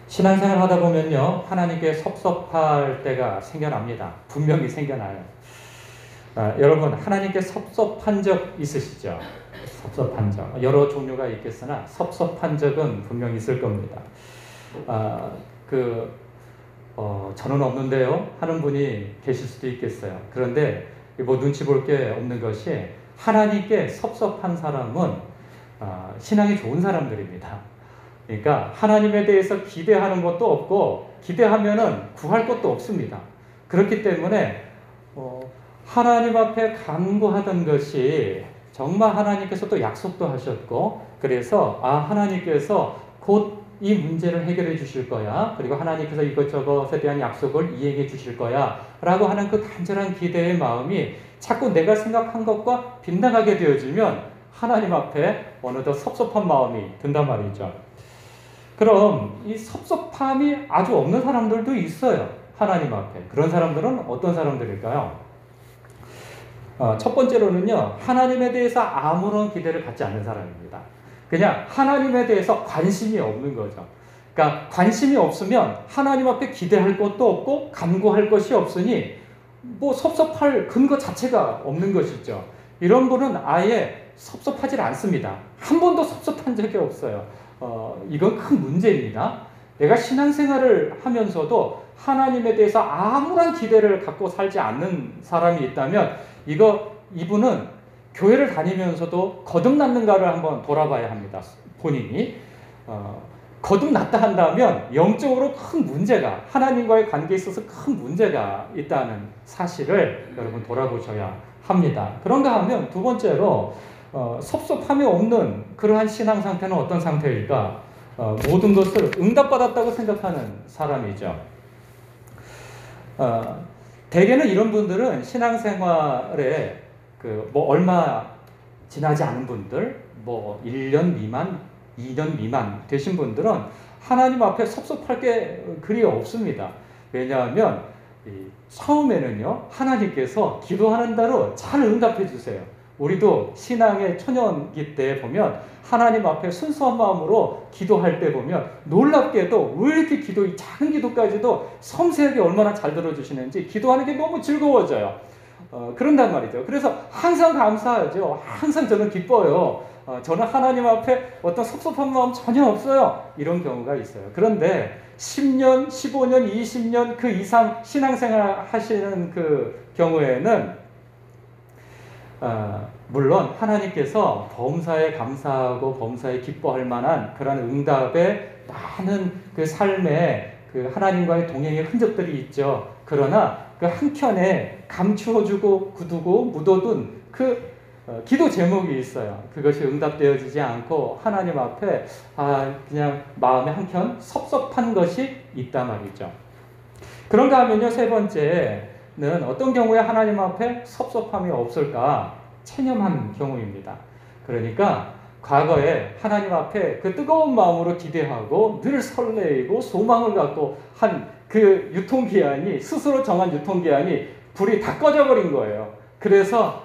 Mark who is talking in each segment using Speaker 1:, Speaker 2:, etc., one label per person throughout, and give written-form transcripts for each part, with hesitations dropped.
Speaker 1: 신앙생활 하다 보면요, 하나님께 섭섭할 때가 생겨납니다. 분명히 생겨나요. 여러분, 하나님께 섭섭한 적 있으시죠? 섭섭한 적. 여러 종류가 있겠으나 섭섭한 적은 분명히 있을 겁니다. 아, 그, 저는 없는데요 하는 분이 계실 수도 있겠어요. 그런데 뭐 눈치 볼 게 없는 것이 하나님께 섭섭한 사람은 신앙이 좋은 사람들입니다. 그러니까 하나님에 대해서 기대하는 것도 없고 기대하면은 구할 것도 없습니다. 그렇기 때문에 하나님 앞에 간구하던 것이 정말 하나님께서 또 약속도 하셨고, 그래서 하나님께서 곧 이 문제를 해결해 주실 거야, 그리고 하나님께서 이것저것에 대한 약속을 이행해 주실 거야 라고 하는 그 간절한 기대의 마음이 자꾸 내가 생각한 것과 빗나가게 되어지면 하나님 앞에 어느덧 섭섭한 마음이 든단 말이죠. 그럼 이 섭섭함이 아주 없는 사람들도 있어요, 하나님 앞에. 그런 사람들은 어떤 사람들일까요? 첫 번째로는요, 하나님에 대해서 아무런 기대를 갖지 않는 사람입니다. 그냥 하나님에 대해서 관심이 없는 거죠. 그러니까 관심이 없으면 하나님 앞에 기대할 것도 없고 간구할 것이 없으니 뭐 섭섭할 근거 자체가 없는 것이죠. 이런 분은 아예 섭섭하지 않습니다. 한 번도 섭섭한 적이 없어요. 이건 큰 문제입니다. 내가 신앙생활을 하면서도 하나님에 대해서 아무런 기대를 갖고 살지 않는 사람이 있다면 이분은 교회를 다니면서도 거듭났는가를 한번 돌아봐야 합니다. 본인이 거듭났다 한다면 영적으로 큰 문제가, 하나님과의 관계에 있어서 큰 문제가 있다는 사실을 여러분 돌아보셔야 합니다. 그런가 하면 두 번째로 섭섭함이 없는 그러한 신앙 상태는 어떤 상태일까? 모든 것을 응답받았다고 생각하는 사람이죠. 대개는 이런 분들은 신앙생활에 뭐 얼마 지나지 않은 분들, 뭐 1년 미만, 2년 미만 되신 분들은 하나님 앞에 섭섭할 게 그리 없습니다. 왜냐하면 처음에는요, 하나님께서 기도하는 대로 잘 응답해 주세요. 우리도 신앙의 초년기 때 보면 하나님 앞에 순수한 마음으로 기도할 때 보면 놀랍게도 왜 이렇게 작은 기도까지도 섬세하게 얼마나 잘 들어주시는지 기도하는 게 너무 즐거워져요. 그런단 말이죠. 그래서 항상 감사하죠. 항상 저는 기뻐요. 저는 하나님 앞에 어떤 섭섭한 마음 전혀 없어요. 이런 경우가 있어요. 그런데 10년, 15년, 20년 그 이상 신앙생활 하시는 그 경우에는 물론 하나님께서 범사에 감사하고 범사에 기뻐할 만한 그런 응답에 많은 그 삶에 그 하나님과의 동행의 흔적들이 있죠. 그러나 그 한켠에 감추어주고 굳고 묻어둔 그 기도 제목이 있어요. 그것이 응답되어지지 않고 하나님 앞에 그냥 마음의 한켠 섭섭한 것이 있다 말이죠. 그런가 하면요, 세 번째는 어떤 경우에 하나님 앞에 섭섭함이 없을까? 체념한 경우입니다. 그러니까 과거에 하나님 앞에 그 뜨거운 마음으로 기대하고 늘 설레이고 소망을 갖고 한 그 유통기한이, 스스로 정한 유통기한이 불이 다 꺼져버린 거예요. 그래서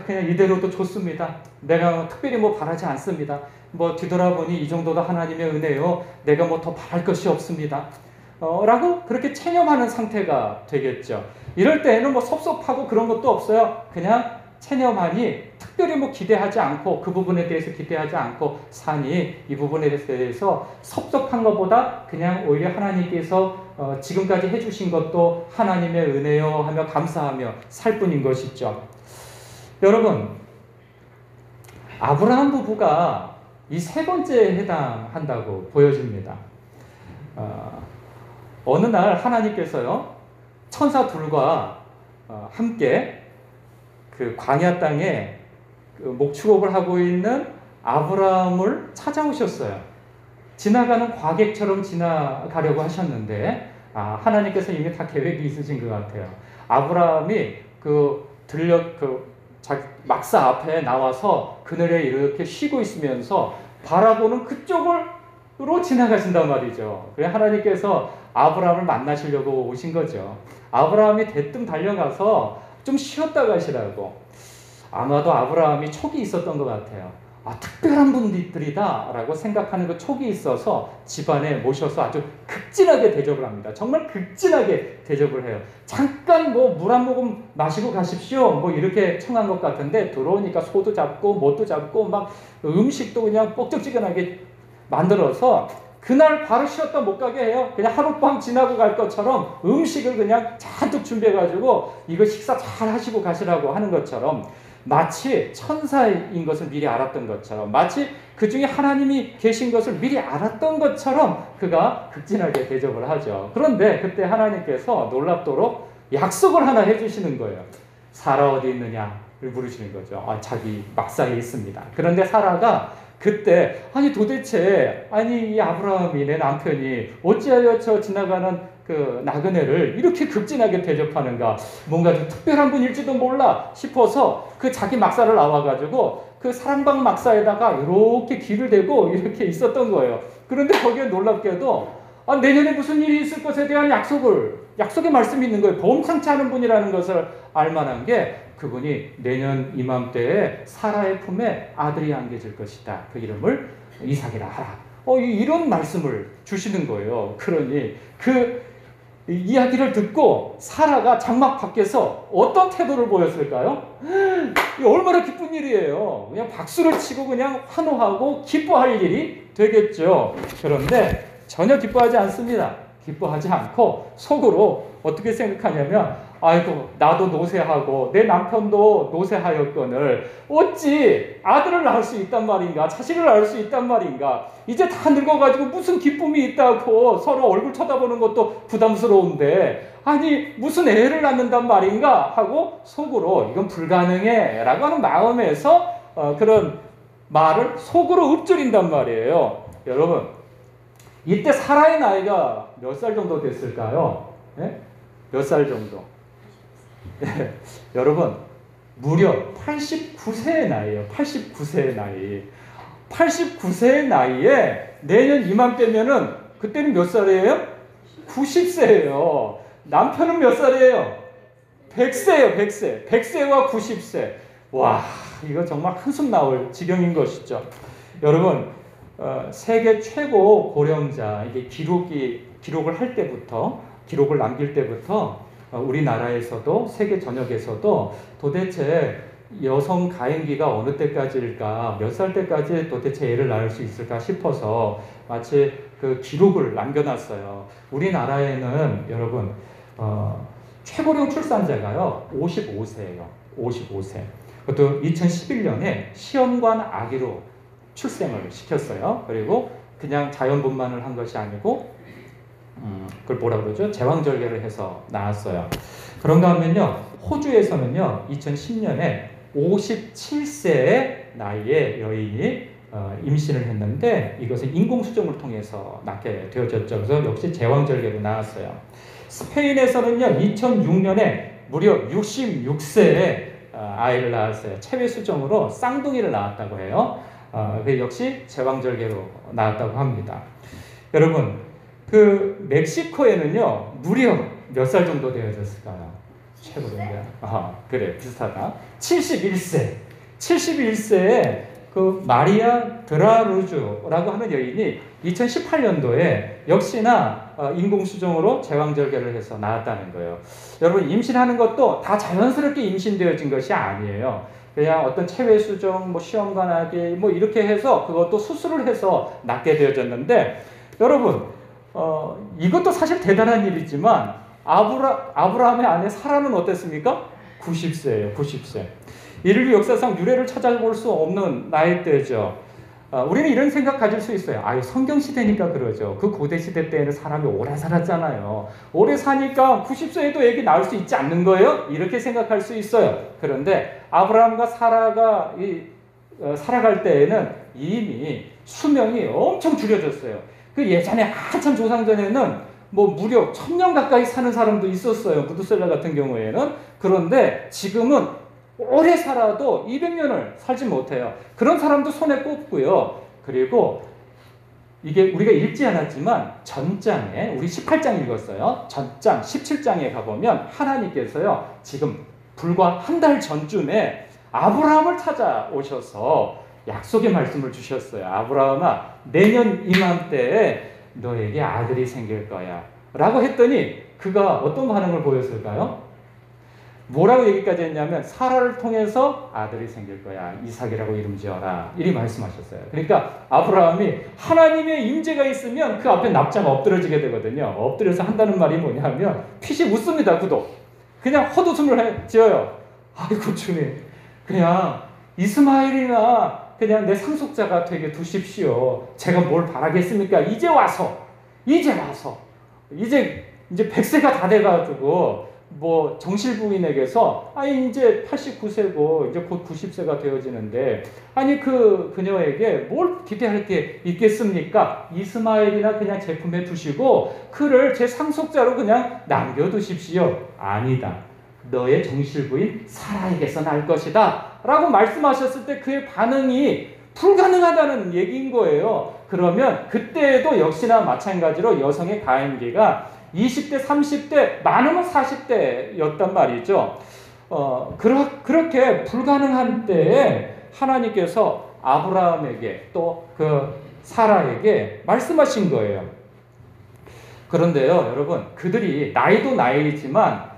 Speaker 1: 그냥 이대로도 좋습니다. 내가 특별히 뭐 바라지 않습니다. 뭐 뒤돌아보니 이 정도도 하나님의 은혜요, 내가 뭐 더 바랄 것이 없습니다. 라고 그렇게 체념하는 상태가 되겠죠. 이럴 때에는 뭐 섭섭하고 그런 것도 없어요. 그냥 체념하니 특별히 뭐 기대하지 않고 그 부분에 대해서 기대하지 않고 사니 이 부분에 대해서 섭섭한 것보다 그냥 오히려 하나님께서 지금까지 해주신 것도 하나님의 은혜요 하며 감사하며 살 뿐인 것이죠. 여러분, 아브라함 부부가 이 세 번째에 해당한다고 보여집니다. 어느 날 하나님께서요, 천사 둘과 함께 그 광야 땅에 목축업을 하고 있는 아브라함을 찾아오셨어요. 지나가는 과객처럼 지나가려고 하셨는데 하나님께서 이미 다 계획이 있으신 것 같아요. 아브라함이 막사 앞에 나와서 그늘에 이렇게 쉬고 있으면서 바라보는 그쪽으로 지나가신단 말이죠. 그래 하나님께서 아브라함을 만나시려고 오신 거죠. 아브라함이 대뜸 달려가서 좀 쉬었다 가시라고. 아마도 아브라함이 촉이 있었던 것 같아요. 특별한 분들이다라고 생각하는 그 촉이 있어서 집안에 모셔서 아주 극진하게 대접을 합니다. 정말 극진하게 대접을 해요. 잠깐 뭐 물 한 모금 마시고 가십시오. 뭐 이렇게 청한 것 같은데 들어오니까 소도 잡고 뭣도 잡고 막 음식도 그냥 뻑적지근하게 만들어서 그날 바로 쉬었다 못 가게 해요. 그냥 하룻밤 지나고 갈 것처럼 음식을 그냥 잔뜩 준비해가지고 이거 식사 잘 하시고 가시라고 하는 것처럼 마치 천사인 것을 미리 알았던 것처럼 마치 그 중에 하나님이 계신 것을 미리 알았던 것처럼 그가 극진하게 대접을 하죠. 그런데 그때 하나님께서 놀랍도록 약속을 하나 해주시는 거예요. 사라 어디 있느냐를 물으시는 거죠. 자기 막사에 있습니다. 그런데 사라가 그때 도대체 이 아브라함이 내 남편이 어찌하여 저 지나가는 그 나그네를 이렇게 극진하게 대접하는가, 뭔가 좀 특별한 분일지도 몰라 싶어서 그 자기 막사를 나와가지고 그 사랑방 막사에다가 이렇게 귀를 대고 이렇게 있었던 거예요. 그런데 거기에 놀랍게도 내년에 무슨 일이 있을 것에 대한 약속의 말씀이 있는 거예요. 범상치 않은 분이라는 것을 알만한 게 그분이 내년 이맘때에 사라의 품에 아들이 안겨질 것이다. 그 이름을 이삭이라 하라. 이런 말씀을 주시는 거예요. 그러니 그 이야기를 듣고 사라가 장막 밖에서 어떤 태도를 보였을까요? 얼마나 기쁜 일이에요. 그냥 박수를 치고 그냥 환호하고 기뻐할 일이 되겠죠. 그런데 전혀 기뻐하지 않습니다. 기뻐하지 않고 속으로 어떻게 생각하냐면 아이고 나도 노쇠하고 내 남편도 노쇠하였거늘 어찌 아들을 낳을 수 있단 말인가, 자식을 낳을 수 있단 말인가, 이제 다 늙어가지고 무슨 기쁨이 있다고 서로 얼굴 쳐다보는 것도 부담스러운데 무슨 애를 낳는단 말인가 하고 속으로 이건 불가능해 라고 하는 마음에서 그런 말을 속으로 읊조린단 말이에요. 여러분, 이때 사라의 나이가 몇 살 정도 됐을까요? 네? 몇 살 정도? 네. 여러분, 무려 89세의 나이에요. 89세의 나이. 89세의 나이에 내년 이맘때면은 그때는 몇 살이에요? 90세예요. 남편은 몇 살이에요? 100세예요. 100세. 100세와 90세. 와, 이거 정말 한숨 나올 지경인 것이죠. 여러분, 세계 최고 고령자, 이게 기록을 할 때부터, 기록을 남길 때부터 우리나라에서도 세계 전역에서도 도대체 여성 가임기가 어느 때까지일까, 몇 살 때까지 도대체 애를 낳을 수 있을까 싶어서 마치 그 기록을 남겨놨어요. 우리나라에는 여러분 최고령 출산자가요 55세예요. 55세. 그것도 2011년에 시험관 아기로 출생을 시켰어요. 그리고 그냥 자연분만을 한 것이 아니고 그걸 뭐라 그러죠? 제왕절개를 해서 나왔어요. 그런가 하면요, 호주에서는요 2010년에 57세의 나이에 여인이 임신을 했는데 이것을 인공수정을 통해서 낳게 되어졌죠. 그래서 역시 제왕절개로 나왔어요. 스페인에서는요 2006년에 무려 66세에 아이를 낳았어요. 체외수정으로 쌍둥이를 낳았다고 해요. 그 역시 제왕절개로 나왔다고 합니다. 여러분, 그 멕시코에는요 무려 몇 살 정도 되어졌을까요? 최고인데. 그래, 비슷하다. 71세에 그 마리아 드라루주라고 하는 여인이 2018년도에 역시나 인공수정으로 제왕절개를 해서 나왔다는 거예요. 여러분, 임신하는 것도 다 자연스럽게 임신되어진 것이 아니에요. 그냥 어떤 체외수정, 시험관하기 이렇게 해서 그것도 수술을 해서 낳게 되어졌는데, 여러분, 이것도 사실 대단한 일이지만 아브라함의 아내 사라는 어땠습니까? 90세예요. 90세. 인류 역사상 유례를 찾아볼 수 없는 나이대죠. 우리는 이런 생각 가질 수 있어요. 성경 시대니까 그러죠. 그 고대 시대 때에는 사람이 오래 살았잖아요. 오래 사니까 90세에도 애기 낳을 수 있지 않는 거예요? 이렇게 생각할 수 있어요. 그런데 아브라함과 사라가 살아갈 때에는 이미 수명이 엄청 줄여졌어요. 그 예전에 한참 조상전에는 무려 1000년 가까이 사는 사람도 있었어요. 무드셀라 같은 경우에는. 그런데 지금은 오래 살아도 200년을 살지 못해요. 그런 사람도 손에 꼽고요. 그리고 이게 우리가 읽지 않았지만 전장에, 우리 18장 읽었어요. 전장 17장에 가보면 하나님께서요 지금 불과 한 달 전쯤에 아브라함을 찾아오셔서 약속의 말씀을 주셨어요. 아브라함아, 내년 이맘때에 너에게 아들이 생길 거야 라고 했더니 그가 어떤 반응을 보였을까요? 뭐라고 얘기까지 했냐면 사라를 통해서 아들이 생길 거야. 이삭이라고 이름 지어라. 이리 말씀하셨어요. 그러니까 아브라함이 하나님의 임재가 있으면 그 앞에 납자가 엎드러지게 되거든요. 엎드려서 한다는 말이 뭐냐면 피식 웃습니다. 그도. 그냥 헛웃음을 지어요. 아이고 주님, 그냥 이스마엘이나 그냥 내 상속자가 되게 두십시오. 제가 뭘 바라겠습니까? 이제 이제 100세가 다 돼가지고 뭐 정실부인에게서 아니 이제 89세고 이제 곧 90세가 되어지는데 아니 그녀에게 뭘 기대할 게 있겠습니까? 이스마엘이나 그냥 제품에 두시고 그를 제 상속자로 그냥 남겨두십시오. 아니다. 너의 정실부인 사라에게서 날 것이다 라고 말씀하셨을 때 그의 반응이 불가능하다는 얘기인 거예요. 그러면 그때에도 역시나 마찬가지로 여성의 가임기가 20대, 30대, 많으면 40대였단 말이죠. 그렇게 불가능한 때에 하나님께서 아브라함에게 또 그 사라에게 말씀하신 거예요. 그런데요, 여러분, 그들이 나이도 나이지만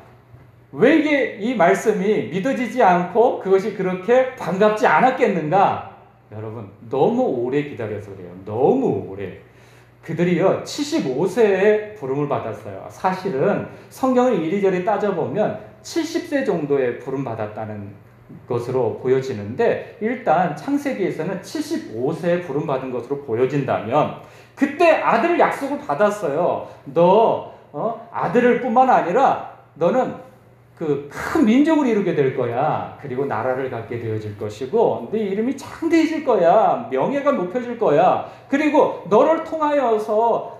Speaker 1: 왜 이게 이 말씀이 믿어지지 않고 그것이 그렇게 반갑지 않았겠는가? 여러분, 너무 오래 기다려서 그래요. 너무 오래. 그들이요 75세에 부름을 받았어요. 사실은 성경을 이리저리 따져보면 70세 정도에 부름받았다는 것으로 보여지는데 일단 창세기에서는 75세에 부름받은 것으로 보여진다면 그때 아들 약속을 받았어요. 너 아들을 뿐만 아니라 너는 그 큰 민족을 이루게 될 거야. 그리고 나라를 갖게 되어질 것이고 네 이름이 창대해질 거야. 명예가 높여질 거야. 그리고 너를 통하여서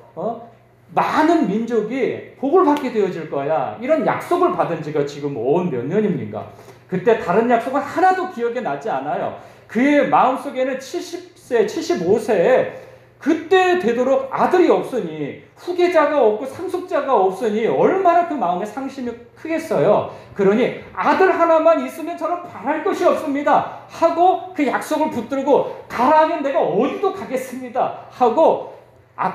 Speaker 1: 많은 민족이 복을 받게 되어질 거야. 이런 약속을 받은 지가 지금 온 몇 년입니까? 그때 다른 약속은 하나도 기억에 나지 않아요. 그의 마음속에는 70세, 75세에 그때 되도록 아들이 없으니 후계자가 없고 상속자가 없으니 얼마나 그 마음에 상심이 크겠어요. 그러니 아들 하나만 있으면 저는 바랄 것이 없습니다 하고 그 약속을 붙들고 가라면 내가 어디도 가겠습니다 하고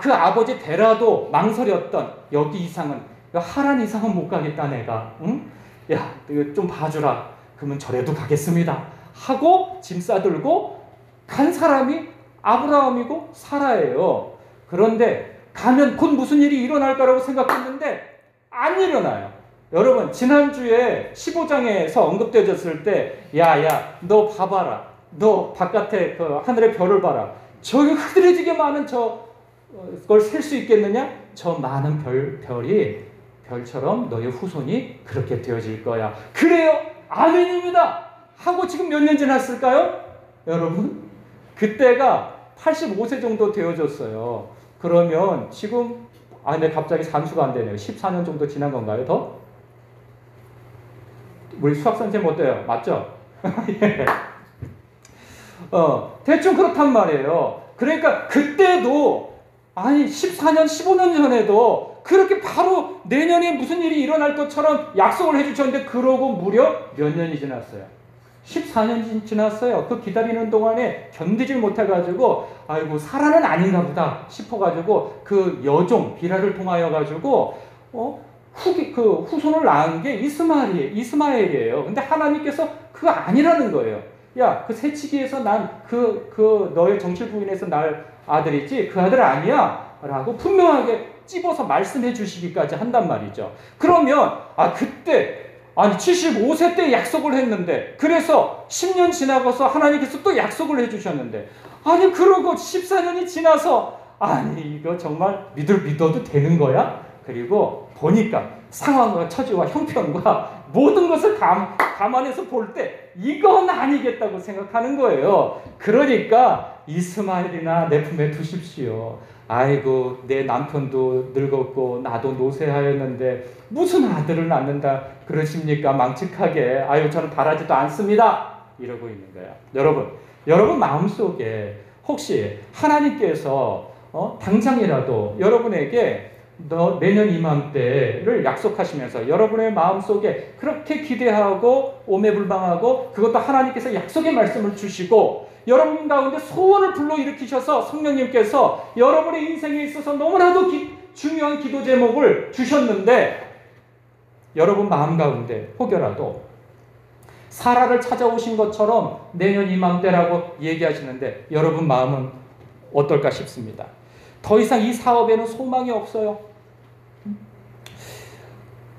Speaker 1: 그 아버지 데라도 망설였던 여기 이상은 하란 이상은 못 가겠다 내가 응? 야 이거 좀 봐주라 그러면 저래도 가겠습니다 하고 짐 싸들고 간 사람이 아브라함이고 사라예요. 그런데 가면 곧 무슨 일이 일어날 거라고 생각했는데 안 일어나요. 여러분 지난주에 15장에서 언급되어졌을 때 야야 너 봐봐라. 너 바깥에 그 하늘의 별을 봐라. 저기 흐드러지게 많은 저걸 셀 수 있겠느냐? 저 많은 별이 별처럼 너의 후손이 그렇게 되어질 거야. 그래요? 아멘입니다. 하고 지금 몇 년 지났을까요? 여러분 그때가 85세 정도 되어졌어요. 그러면 지금 네 갑자기 산수가 안 되네요. 14년 정도 지난 건가요? 더? 우리 수학 선생님 어때요? 맞죠? 예. 대충 그렇단 말이에요. 그러니까 그때도 14년, 15년 전에도 그렇게 바로 내년에 무슨 일이 일어날 것처럼 약속을 해주셨는데 그러고 무려 몇 년이 지났어요. 14년이 지났어요. 그 기다리는 동안에 견디질 못해가지고 아이고 사라는 아닌가 보다 싶어가지고 그 여종 비라를 통하여 가지고 그 후손을 낳은 게 이스마엘이에요. 근데 하나님께서 그거 아니라는 거예요. 야, 그 새치기에서 난 너의 정실부인에서 날 아들이지 그 아들 아니야 라고 분명하게 찝어서 말씀해 주시기까지 한단 말이죠. 그러면 그때 75세 때 약속을 했는데 그래서 10년 지나고서 하나님께서 또 약속을 해주셨는데 그러고 14년이 지나서 이거 정말 믿어도 되는 거야? 그리고 보니까 상황과 처지와 형편과 모든 것을 감안해서 볼 때 이건 아니겠다고 생각하는 거예요. 그러니까 이스마엘이나 내 품에 두십시오. 아이고 내 남편도 늙었고 나도 노쇠하였는데 무슨 아들을 낳는다 그러십니까? 망측하게 저는 바라지도 않습니다 이러고 있는 거야. 여러분 마음속에 혹시 하나님께서 당장이라도 여러분에게 내년 이맘때를 약속하시면서 여러분의 마음속에 그렇게 기대하고 오매불망하고 그것도 하나님께서 약속의 말씀을 주시고 여러분 가운데 소원을 불러일으키셔서 성령님께서 여러분의 인생에 있어서 너무나도 중요한 기도 제목을 주셨는데 여러분 마음 가운데 혹여라도 사라를 찾아오신 것처럼 내년 이맘때라고 얘기하시는데 여러분 마음은 어떨까 싶습니다. 더 이상 이 사업에는 소망이 없어요.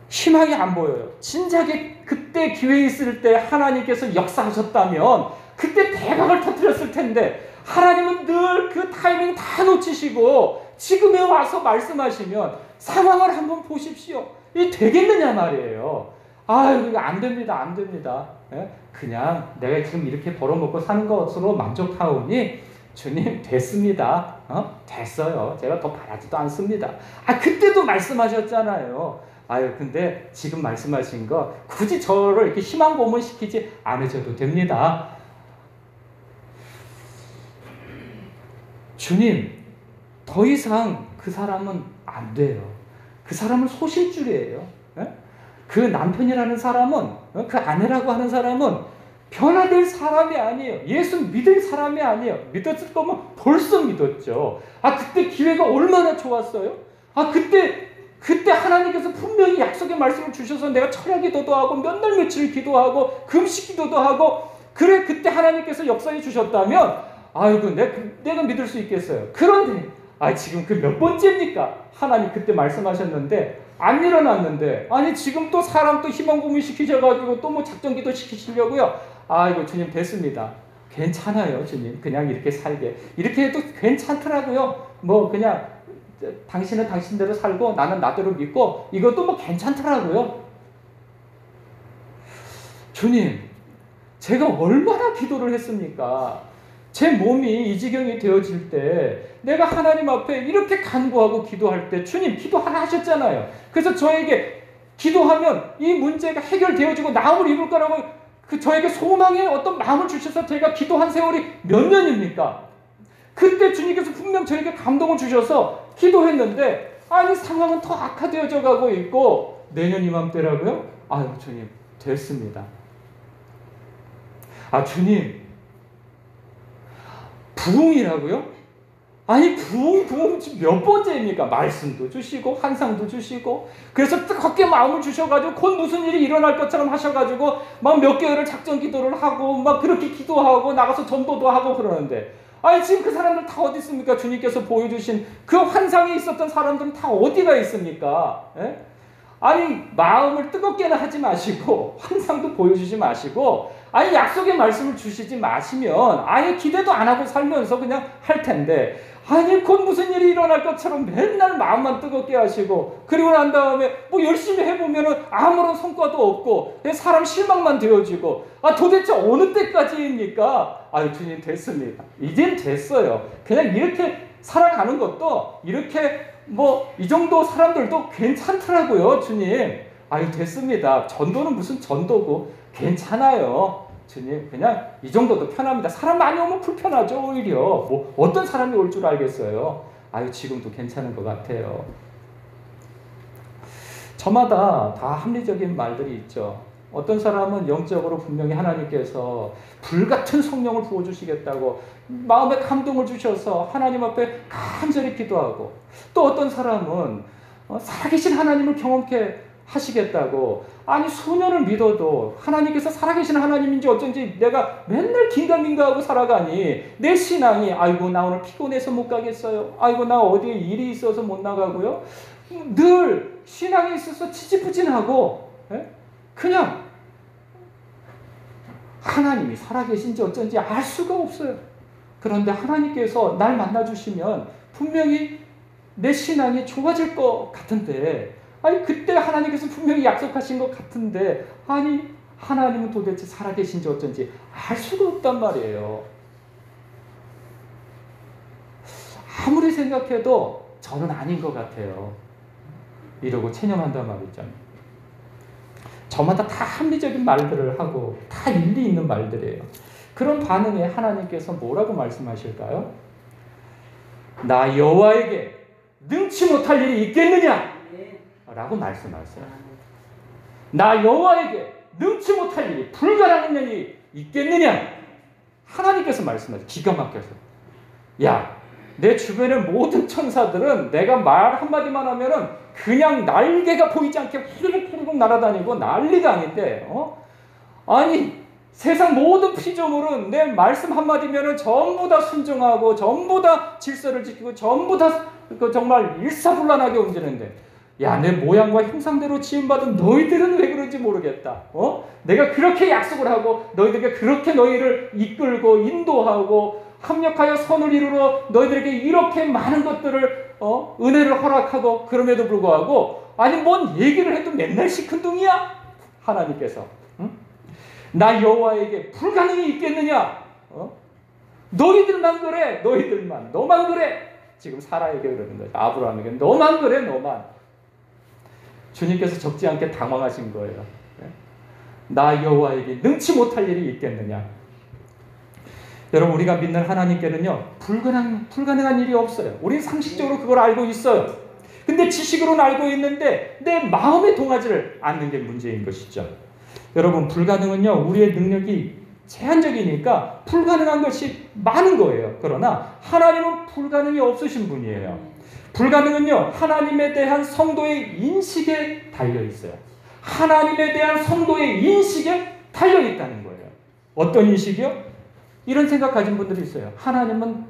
Speaker 1: 희망이 안 보여요. 진작에 그때 기회 있을 때 하나님께서 역사하셨다면 그때 대박을 터뜨렸을 텐데 하나님은 늘 그 타이밍 다 놓치시고 지금에 와서 말씀하시면 상황을 한번 보십시오. 이 되겠느냐 말이에요. 아유, 이거 안 됩니다. 안 됩니다. 그냥 내가 지금 이렇게 벌어먹고 사는 것으로 만족하오니 주님 됐습니다. 됐어요. 제가 더 바라지도 않습니다. 그때도 말씀하셨잖아요. 근데 지금 말씀하신 거 굳이 저를 이렇게 희망 고문시키지 않으셔도 됩니다. 주님, 더 이상 그 사람은 안 돼요. 그 사람은 소실줄이에요. 그 남편이라는 사람은, 그 아내라고 하는 사람은 변화될 사람이 아니에요. 예수 믿을 사람이 아니에요. 믿었을 거면 벌써 믿었죠. 그때 기회가 얼마나 좋았어요? 그때 하나님께서 분명히 약속의 말씀을 주셔서 내가 철야 기도도 하고 몇 날 며칠 기도하고 금식 기도도 하고 그래 그때 하나님께서 역사해 주셨다면 아이고 내가 믿을 수 있겠어요. 그런데 지금 그 몇 번째입니까? 하나님 그때 말씀하셨는데 안 일어났는데 지금 또 사람 또 희망 고문 시키셔가지고 또 뭐 작전 기도 시키시려고요. 아이고 주님 됐습니다. 괜찮아요 주님. 그냥 이렇게 살게. 이렇게 해도 괜찮더라고요. 뭐 그냥 당신은 당신대로 살고 나는 나대로 믿고 이것도 뭐 괜찮더라고요. 주님, 제가 얼마나 기도를 했습니까? 제 몸이 이 지경이 되어질 때 내가 하나님 앞에 이렇게 간구하고 기도할 때 주님 기도하라 하셨잖아요. 그래서 저에게 기도하면 이 문제가 해결되어지고 나음을 입을 거라고 저에게 소망의 어떤 마음을 주셔서 제가 기도한 세월이 몇 년입니까? 그때 주님께서 분명 저에게 감동을 주셔서 기도했는데 상황은 더 악화되어져 가고 있고 내년 이맘때라고요? 주님 됐습니다. 주님 부흥이라고요? 부흥 몇 번째입니까? 말씀도 주시고 환상도 주시고 그래서 뜨겁게 마음을 주셔가지고 곧 무슨 일이 일어날 것처럼 하셔가지고 막 몇 개월을 작전 기도를 하고 막 그렇게 기도하고 나가서 전도도 하고 그러는데 지금 그 사람들 다 어디 있습니까? 주님께서 보여주신 그 환상에 있었던 사람들은 다 어디가 있습니까? 마음을 뜨겁게는 하지 마시고 환상도 보여주지 마시고 약속의 말씀을 주시지 마시면 기대도 안 하고 살면서 그냥 할 텐데 곧 무슨 일이 일어날 것처럼 맨날 마음만 뜨겁게 하시고 그리고 난 다음에 뭐 열심히 해보면은 아무런 성과도 없고 사람 실망만 되어지고 도대체 어느 때까지입니까? 주님 됐습니다. 이젠 됐어요. 그냥 이렇게 살아가는 것도 이렇게 뭐 이 정도 사람들도 괜찮더라고요. 주님 됐습니다. 전도는 무슨 전도고 괜찮아요. 주님 그냥 이 정도도 편합니다. 사람 많이 오면 불편하죠. 오히려 뭐 어떤 사람이 올 줄 알겠어요. 지금도 괜찮은 것 같아요. 저마다 다 합리적인 말들이 있죠. 어떤 사람은 영적으로 분명히 하나님께서 불같은 성령을 부어주시겠다고 마음에 감동을 주셔서 하나님 앞에 간절히 기도하고 또 어떤 사람은 살아계신 하나님을 경험케 하시겠다고 수년을 믿어도 하나님께서 살아계신 하나님인지 어쩐지 내가 맨날 긴가민가하고 살아가니 내 신앙이 나 오늘 피곤해서 못 가겠어요. 나 어디에 일이 있어서 못 나가고요. 늘 신앙에 있어서 지지부진하고 그냥 하나님이 살아계신지 어쩐지 알 수가 없어요. 그런데 하나님께서 날 만나주시면 분명히 내 신앙이 좋아질 것 같은데 그때 하나님께서 분명히 약속하신 것 같은데 하나님은 도대체 살아계신지 어쩐지 알 수가 없단 말이에요. 아무리 생각해도 저는 아닌 것 같아요. 이러고 체념한단 말이죠. 저마다 다 합리적인 말들을 하고 다 일리 있는 말들이에요. 그런 반응에 하나님께서 뭐라고 말씀하실까요? 나 여호와에게 능치 못할 일이 있겠느냐? 라고 말씀하세요. 나 여호와에게 능치 못할 일이, 불가능한 일이 있겠느냐? 하나님께서 말씀하세요. 기가 막혀서. 야, 내 주변의 모든 천사들은 내가 말 한마디만 하면은 그냥 날개가 보이지 않게 후루룩 날아다니고 난리가 아닌데, 아니, 세상 모든 피조물은 내 말씀 한마디면은 전부 다 순종하고 전부 다 질서를 지키고 전부 다 정말 일사불란하게 움직이는데, 야, 내 모양과 형상대로 지음받은 너희들은 왜 그런지 모르겠다. 내가 그렇게 약속을 하고 너희들에게 그렇게 너희를 이끌고 인도하고 합력하여 선을 이루러 너희들에게 이렇게 많은 것들을 은혜를 허락하고, 그럼에도 불구하고 아니 뭔 얘기를 해도 맨날 시큰둥이야. 하나님께서 나 여호와에게 불가능이 있겠느냐? 너희들만 그래. 너희들만. 너만 그래. 지금 사라에게 그러는 거예요. 아브라함에게 너만 그래. 너만. 주님께서 적지 않게 당황하신 거예요. 나 여호와에게 능치 못할 일이 있겠느냐? 여러분, 우리가 믿는 하나님께는요, 불가능한 일이 없어요. 우리는 상식적으로 그걸 알고 있어요. 근데 지식으로는 알고 있는데 내 마음에 동하지를 않는 게 문제인 것이죠. 여러분, 불가능은요, 우리의 능력이 제한적이니까 불가능한 것이 많은 거예요. 그러나 하나님은 불가능이 없으신 분이에요. 불가능은요, 하나님에 대한 성도의 인식에 달려 있어요. 하나님에 대한 성도의 인식에 달려 있다는 거예요. 어떤 인식이요? 이런 생각 가진 분들이 있어요. 하나님은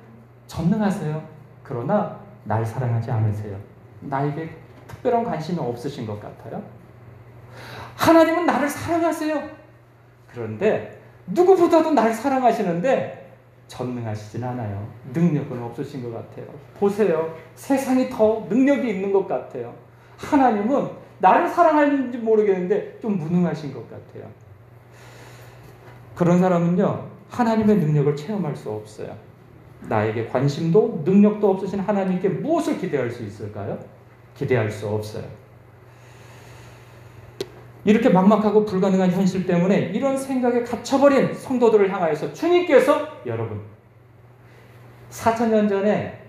Speaker 1: 전능하세요. 그러나 날 사랑하지 않으세요. 나에게 특별한 관심이 없으신 것 같아요. 하나님은 나를 사랑하세요. 그런데 누구보다도 날 사랑하시는데 전능하시진 않아요. 능력은 없으신 것 같아요. 보세요. 세상이 더 능력이 있는 것 같아요. 하나님은 나를 사랑하는지 모르겠는데 좀 무능하신 것 같아요. 그런 사람은요, 하나님의 능력을 체험할 수 없어요. 나에게 관심도 능력도 없으신 하나님께 무엇을 기대할 수 있을까요? 기대할 수 없어요. 이렇게 막막하고 불가능한 현실 때문에 이런 생각에 갇혀버린 성도들을 향하여서 주님께서, 여러분, 4,000년 전에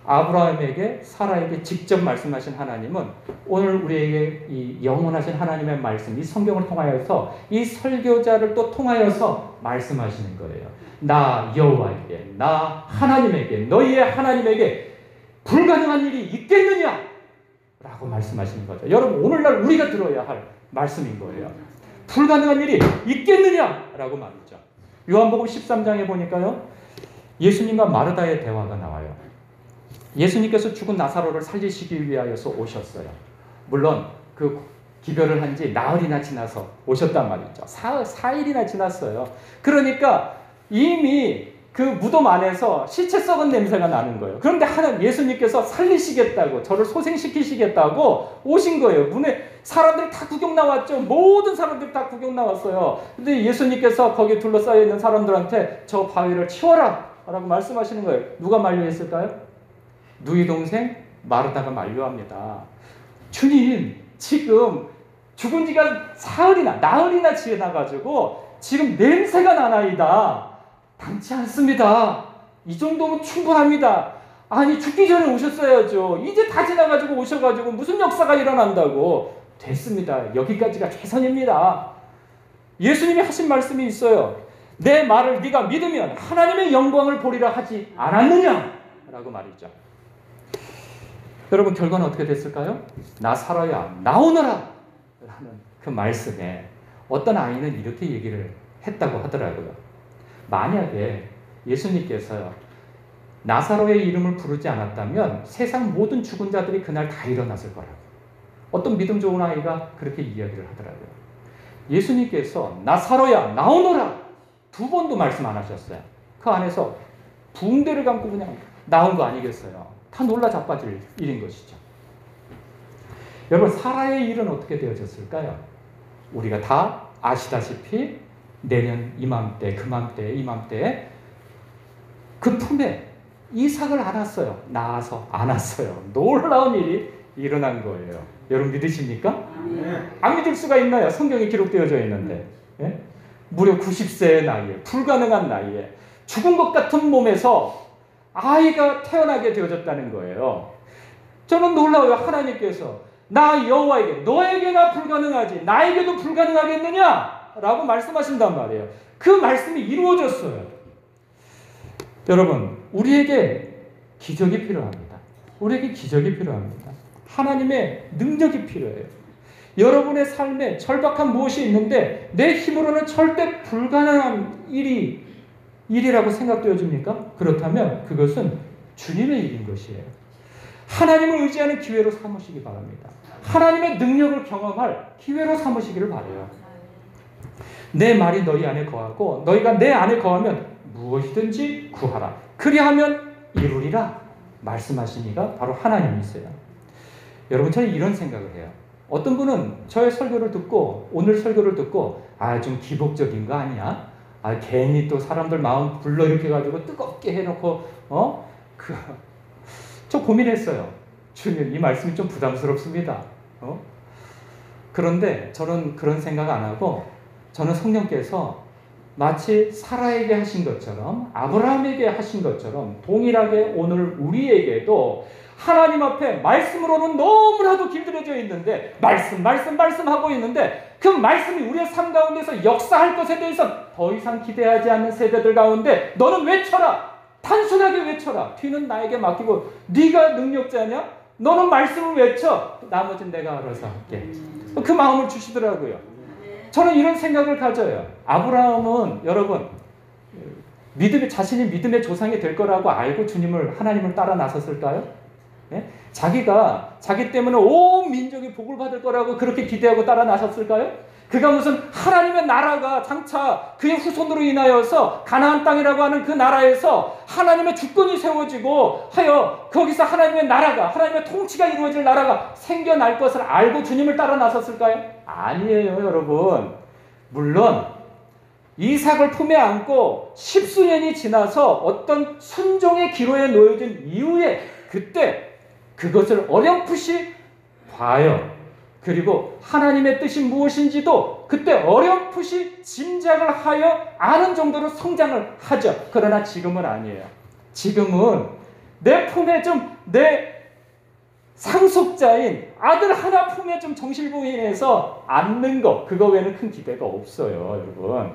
Speaker 1: 아브라함에게, 사라에게 직접 말씀하신 하나님은 오늘 우리에게 이 영원하신 하나님의 말씀, 이 성경을 통하여서 이 설교자를 또 통하여서 말씀하시는 거예요. 나 여호와에게, 나 하나님에게, 너희의 하나님에게 불가능한 일이 있겠느냐? 라고 말씀하시는 거죠. 여러분, 오늘날 우리가 들어야 할 말씀인 거예요. 불가능한 일이 있겠느냐? 라고 말이죠. 요한복음 13장에 보니까요, 예수님과 마르다의 대화가 나와요. 예수님께서 죽은 나사로를 살리시기 위하여서 오셨어요. 물론 그 기별을 한 지 나흘이나 지나서 오셨단 말이죠. 4일이나 지났어요. 그러니까 이미 그 무덤 안에서 시체 썩은 냄새가 나는 거예요. 그런데 예수님께서 살리시겠다고, 저를 소생시키시겠다고 오신 거예요. 문에 사람들이 다 구경 나왔죠. 모든 사람들이 다 구경 나왔어요. 근데 예수님께서 거기에 둘러싸여 있는 사람들한테 저 바위를 치워라 라고 말씀하시는 거예요. 누가 만류했을까요? 누이 동생 마르다가 만류합니다. 주님, 지금 죽은 지가 나흘이나 지나가지고 지금 냄새가 나나이다. 당치 않습니다. 이 정도면 충분합니다. 아니, 죽기 전에 오셨어야죠. 이제 다 지나가지고 오셔가지고 무슨 역사가 일어난다고. 됐습니다. 여기까지가 최선입니다. 예수님이 하신 말씀이 있어요. 내 말을 네가 믿으면 하나님의 영광을 보리라 하지 않았느냐? 라고 말이죠. 여러분, 결과는 어떻게 됐을까요? 나사로야, 나오너라! 라는 그 말씀에 어떤 아이는 이렇게 얘기를 했다고 하더라고요. 만약에 예수님께서요, 나사로의 이름을 부르지 않았다면 세상 모든 죽은 자들이 그날 다 일어났을 거라고. 어떤 믿음 좋은 아이가 그렇게 이야기를 하더라고요. 예수님께서 나사로야, 나오너라! 2번도 말씀 안 하셨어요. 그 안에서 붕대를 감고 그냥 나온 거 아니겠어요? 다 놀라 자빠질 일인 것이죠. 여러분, 사라의 일은 어떻게 되어졌을까요? 우리가 다 아시다시피 내년 이맘때, 이맘때에 그 품에 이삭을 안았어요. 낳아서 안았어요. 놀라운 일이 일어난 거예요. 여러분, 믿으십니까? 안 믿을 수가 있나요? 성경에 기록되어져 있는데. 예? 무려 90세의 나이에, 불가능한 나이에 죽은 것 같은 몸에서 아이가 태어나게 되어졌다는 거예요. 저는 놀라워요. 하나님께서 나 여호와에게 너에게나 불가능하지 나에게도 불가능하겠느냐? 라고 말씀하신단 말이에요. 그 말씀이 이루어졌어요. 여러분, 우리에게 기적이 필요합니다. 우리에게 기적이 필요합니다. 하나님의 능력이 필요해요. 여러분의 삶에 절박한 무엇이 있는데 내 힘으로는 절대 불가능한 일이라고 생각되어집니까? 그렇다면 그것은 주님의 일인 것이에요. 하나님을 의지하는 기회로 삼으시기 바랍니다. 하나님의 능력을 경험할 기회로 삼으시기를 바라요. 내 말이 너희 안에 거하고 너희가 내 안에 거하면 무엇이든지 구하라. 그리하면 이루리라 말씀하신 이가 바로 하나님이세요. 여러분, 저는 이런 생각을 해요. 어떤 분은 저의 설교를 듣고 오늘 설교를 듣고 좀 기복적인 거 아니야? 괜히 또 사람들 마음 불러일으켜가지고 뜨겁게 해놓고 저 고민했어요. 주님, 이 말씀이 좀 부담스럽습니다. 그런데 저는 그런 생각 안 하고 저는 성령께서 마치 사라에게 하신 것처럼 아브라함에게 하신 것처럼 동일하게 오늘 우리에게도 하나님 앞에 말씀으로는 너무나도 길들여져 있는데 말씀하고 있는데 그 말씀이 우리의 삶 가운데서 역사할 것에 대해서 더 이상 기대하지 않는 세대들 가운데 너는 외쳐라. 단순하게 외쳐라. 뒤는 나에게 맡기고 네가 능력자냐? 너는 말씀을 외쳐. 나머지는 내가 알아서 할게. 그 마음을 주시더라고요. 저는 이런 생각을 가져요. 아브라함은 여러분 자신이 믿음의 조상이 될 거라고 알고 하나님을 따라 나섰을까요? 네? 자기 때문에 온 민족이 복을 받을 거라고 그렇게 기대하고 따라 나섰을까요? 그가 무슨 하나님의 나라가 장차 그의 후손으로 인하여서 가나안 땅이라고 하는 그 나라에서 하나님의 주권이 세워지고 하여 거기서 하나님의 통치가 이루어질 나라가 생겨날 것을 알고 주님을 따라 나섰을까요? 아니에요, 여러분. 물론 이삭을 품에 안고 십수년이 지나서 어떤 순종의 기로에 놓여진 이후에 그때 그것을 어렴풋이 봐요. 그리고 하나님의 뜻이 무엇인지도 그때 어렴풋이 짐작을 하여 아는 정도로 성장을 하죠. 그러나 지금은 아니에요. 지금은 내 품에 내 상속자인 아들 하나 품에 정실부인해서 안는 것, 그거 외에는 큰 기대가 없어요, 여러분.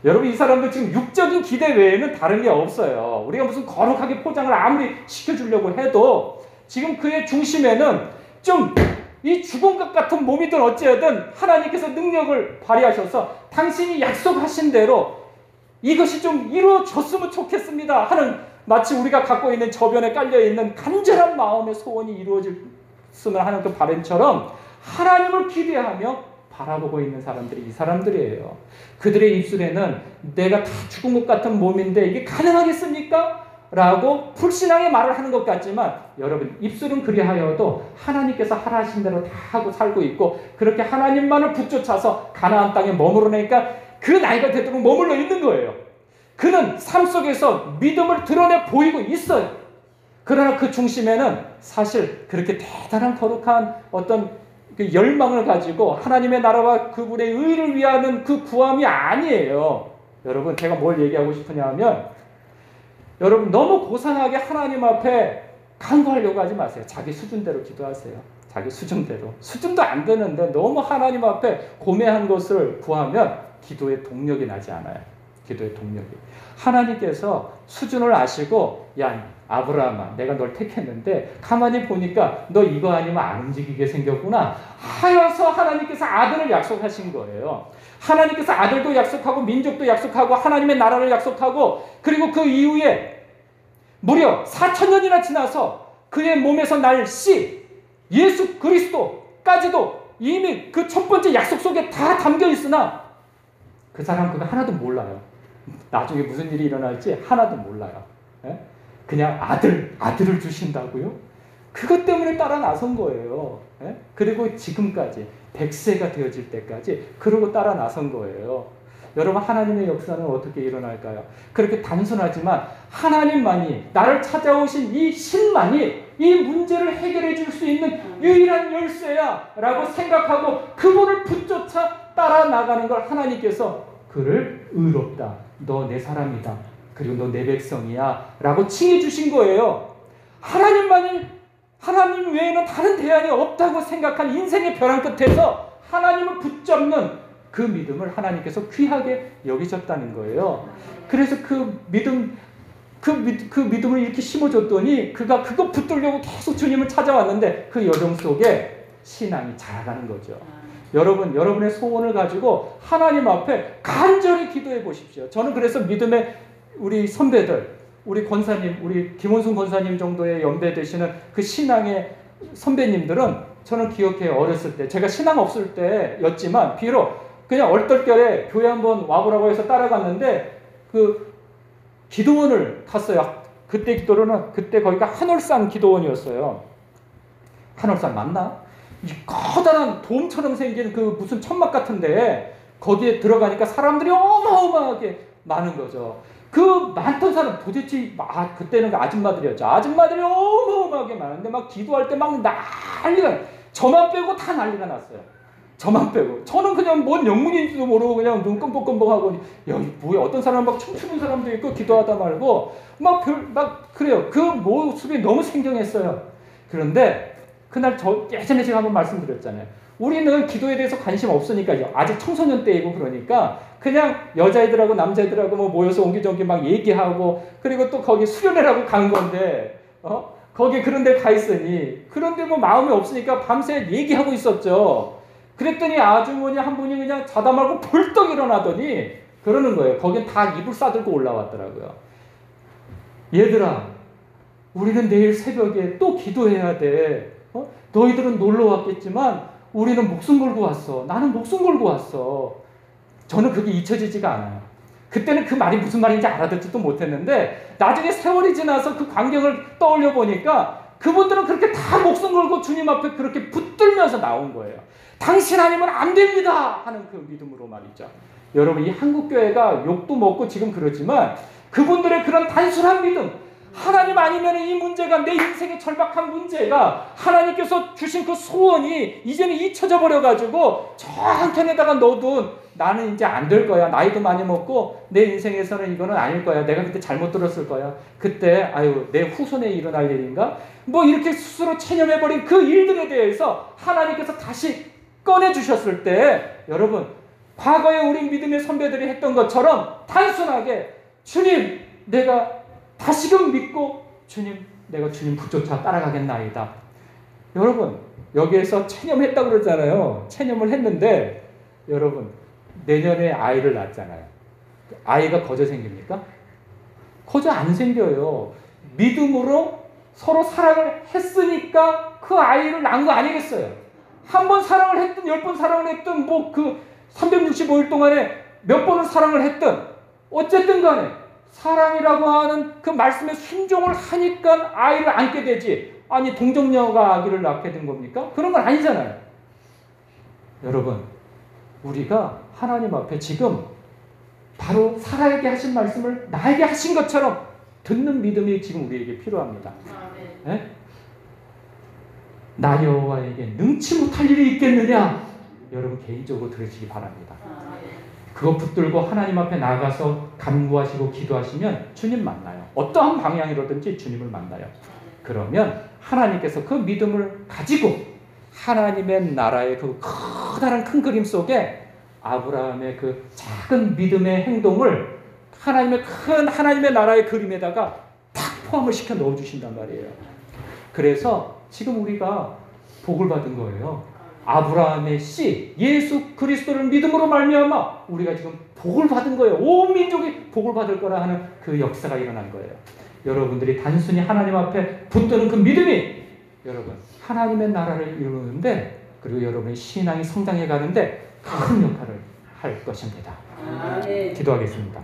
Speaker 1: 여러분, 이 사람들 지금 육적인 기대 외에는 다른 게 없어요. 우리가 무슨 거룩하게 포장을 아무리 시켜주려고 해도 지금 그의 중심에는 이 죽은 것 같은 몸이든 어찌하든 하나님께서 능력을 발휘하셔서 당신이 약속하신 대로 이것이 좀 이루어졌으면 좋겠습니다 하는, 마치 우리가 갖고 있는 저변에 깔려있는 간절한 마음의 소원이 이루어졌으면 하는 그 바람처럼 하나님을 기대하며 바라보고 있는 사람들이 이 사람들이에요. 그들의 입술에는 내가 다 죽은 것 같은 몸인데 이게 가능하겠습니까? 라고 불신앙의 말을 하는 것 같지만 여러분, 입술은 그리하여도 하나님께서 하라신 대로 다 하고 살고 있고 그렇게 하나님만을 붙쫓아서 가나안 땅에 머무르니까 그 나이가 되도록 머물러 있는 거예요. 그는 삶 속에서 믿음을 드러내 보이고 있어요. 그러나 그 중심에는 사실 그렇게 대단한 거룩한 어떤 그 열망을 가지고 하나님의 나라와 그분의 의를 위하는 그 구함이 아니에요. 여러분, 제가 뭘 얘기하고 싶으냐 하면 여러분, 너무 고상하게 하나님 앞에 간구하려고 하지 마세요. 자기 수준대로 기도하세요. 자기 수준대로. 수준도 안 되는데 너무 하나님 앞에 고매한 것을 구하면 기도의 동력이 나지 않아요. 기도의 동력이. 하나님께서 수준을 아시고 야 아브라함아, 내가 널 택했는데 가만히 보니까 너 이거 아니면 안 움직이게 생겼구나 하여서 하나님께서 아들을 약속하신 거예요. 하나님께서 아들도 약속하고 민족도 약속하고 하나님의 나라를 약속하고 그리고 그 이후에 무려 4,000년이나 지나서 그의 몸에서 날 씨 예수 그리스도까지도 이미 그 첫 번째 약속 속에 다 담겨 있으나 그 사람 그거 하나도 몰라요. 나중에 무슨 일이 일어날지 하나도 몰라요. 그냥 아들을 주신다고요? 그것 때문에 따라 나선 거예요. 그리고 지금까지 100세가 되어질 때까지 그러고 따라 나선 거예요. 여러분, 하나님의 역사는 어떻게 일어날까요? 그렇게 단순하지만 하나님만이, 나를 찾아오신 이 신만이 이 문제를 해결해 줄 수 있는 유일한 열쇠야 라고 생각하고 그분을 붙쫓아 따라 나가는 걸 하나님께서 그를 의롭다, 너 내 사람이다, 그리고 너 내 백성이야 라고 칭해 주신 거예요. 하나님 외에는 다른 대안이 없다고 생각한 인생의 벼랑 끝에서 하나님을 붙잡는 그 믿음을 하나님께서 귀하게 여기셨다는 거예요. 그래서 그 믿음을 이렇게 심어줬더니 그가 그거 붙들려고 계속 주님을 찾아왔는데 그 여정 속에 신앙이 자라가는 거죠. 여러분, 여러분의 소원을 가지고 하나님 앞에 간절히 기도해 보십시오. 저는 그래서 믿음의 우리 선배들, 우리 권사님, 우리 김원순 권사님 정도의 연배 되시는 그 신앙의 선배님들은 저는 기억해요. 어렸을 때 제가 신앙 없을 때였지만 비록 그냥 얼떨결에 교회 한번 와보라고 해서 따라갔는데 그 기도원을 갔어요. 그때 기도로는 그때 거기가 한월산 기도원이었어요. 한월산 맞나? 이 커다란 돔처럼 생긴 그 무슨 천막 같은데 거기에 들어가니까 사람들이 어마어마하게 많은 거죠. 그 많던 사람 도대체 그때는 아줌마들이었죠. 아줌마들이 어마어마하게 많은데 막 기도할 때 막 난리가, 저만 빼고 다 난리가 났어요. 저만 빼고. 저는 그냥 뭔 영문인지도 모르고 그냥 눈 끔뻑끔뻑하고, 야, 뭐야, 어떤 사람은 막 춤추는 사람도 있고 기도하다 말고 막 그래요. 그 모습이 너무 생경했어요. 그런데 그날 예전에 제가 한번 말씀드렸잖아요. 우리는 기도에 대해서 관심 없으니까요. 아직 청소년 때이고 그러니까 그냥 여자애들하고 남자애들하고 뭐 모여서 옹기종기 막 얘기하고, 그리고 또 거기 수련회라고 간 건데 거기 그런 데 가 있으니 그런데 뭐 마음이 없으니까 밤새 얘기하고 있었죠. 그랬더니 아주머니 한 분이 그냥 자다 말고 벌떡 일어나더니 그러는 거예요. 거긴 다 이불 싸들고 올라왔더라고요. 얘들아, 우리는 내일 새벽에 또 기도해야 돼. 너희들은 놀러 왔겠지만 우리는 목숨 걸고 왔어. 나는 목숨 걸고 왔어. 저는 그게 잊혀지지가 않아요. 그때는 그 말이 무슨 말인지 알아듣지도 못했는데 나중에 세월이 지나서 그 광경을 떠올려 보니까 그분들은 그렇게 다 목숨 걸고 주님 앞에 그렇게 붙들면서 나온 거예요. 당신 아니면 안 됩니다 하는 그 믿음으로 말이죠. 여러분, 이 한국교회가 욕도 먹고 지금 그러지만 그분들의 그런 단순한 믿음, 하나님 아니면 이 문제가, 내 인생의 절박한 문제가 하나님께서 주신 그 소원이 이제는 잊혀져 버려가지고 저 한켠에다가 넣어둔, 나는 이제 안 될 거야, 나이도 많이 먹고 내 인생에서는 이거는 아닐 거야, 내가 그때 잘못 들었을 거야, 그때 아유 내 후손에 일어날 일인가, 뭐 이렇게 스스로 체념해버린 그 일들에 대해서 하나님께서 다시 꺼내주셨을 때, 여러분, 과거에 우리 믿음의 선배들이 했던 것처럼 단순하게 주님, 내가 다시금 믿고 주님, 내가 주님 붙쫓아 따라가겠나이다. 여러분, 여기에서 체념했다고 그러잖아요. 체념을 했는데 여러분, 내년에 아이를 낳잖아요. 아이가 거저 생깁니까? 거저 안 생겨요. 믿음으로 서로 사랑을 했으니까 그 아이를 낳은 거 아니겠어요? 한 번 사랑을 했든 10번 사랑을 했든 뭐 그 365일 동안에 몇 번을 사랑을 했든 어쨌든 간에 사랑이라고 하는 그 말씀에 순종을 하니까 아이를 안게 되지, 아니 동정녀가 아기를 낳게 된 겁니까? 그런 건 아니잖아요. 여러분, 우리가 하나님 앞에 지금 바로 사라에게 하신 말씀을 나에게 하신 것처럼 듣는 믿음이 지금 우리에게 필요합니다. 네? 나 여호와에게 능치 못할 일이 있겠느냐? 여러분, 개인적으로 들으시기 바랍니다. 그거 붙들고 하나님 앞에 나가서 간구하시고 기도하시면 주님 만나요. 어떠한 방향이로든지 주님을 만나요. 그러면 하나님께서 그 믿음을 가지고 하나님의 나라의 그 커다란 큰 그림 속에 아브라함의 그 작은 믿음의 행동을 하나님의 나라의 그림에다가 탁 포함을 시켜 넣어주신단 말이에요. 그래서 지금 우리가 복을 받은 거예요. 아브라함의 씨 예수 그리스도를 믿음으로 말미암아 우리가 지금 복을 받은 거예요. 온 민족이 복을 받을 거라 하는 그 역사가 일어난 거예요. 여러분들이 단순히 하나님 앞에 붙드는 그 믿음이 여러분 하나님의 나라를 이루는데, 그리고 여러분의 신앙이 성장해 가는데 큰 역할을 할 것입니다. 기도하겠습니다.